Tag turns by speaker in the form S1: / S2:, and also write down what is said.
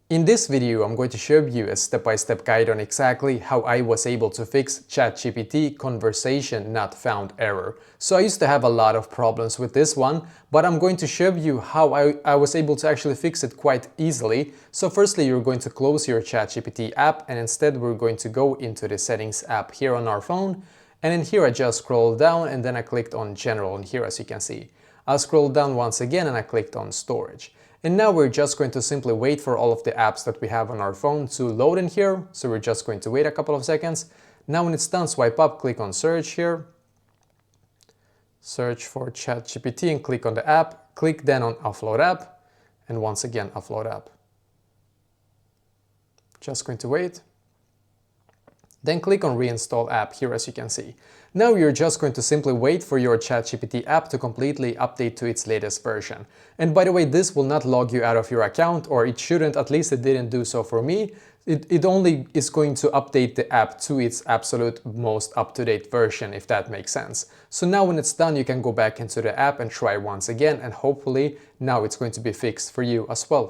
S1: In this video, I'm going to show you a step-by-step guide on exactly how I was able to fix ChatGPT conversation not found error. So I used to have a lot of problems with this one, but I'm going to show you how I was able to actually fix it quite easily. So firstly, you're going to close your ChatGPT app, and instead we're going to go into the settings app here on our phone. And in here I just scrolled down and then I clicked on general in here, as you can see. I scrolled down once again and I clicked on storage. And now we're just going to simply wait for all of the apps that we have on our phone to load in here. So we're just going to wait a couple of seconds. Now when it's done, swipe up, click on search here. Search for ChatGPT and click on the app. Click then on upload app. And once again, upload app. Just going to wait. Then click on reinstall app here, as you can see. Now you're just going to simply wait for your ChatGPT app to completely update to its latest version. And by the way, this will not log you out of your account, or it shouldn't, at least it didn't do so for me. It only is going to update the app to its absolute most up-to-date version, if that makes sense. So now when it's done, you can go back into the app and try once again, and hopefully now it's going to be fixed for you as well.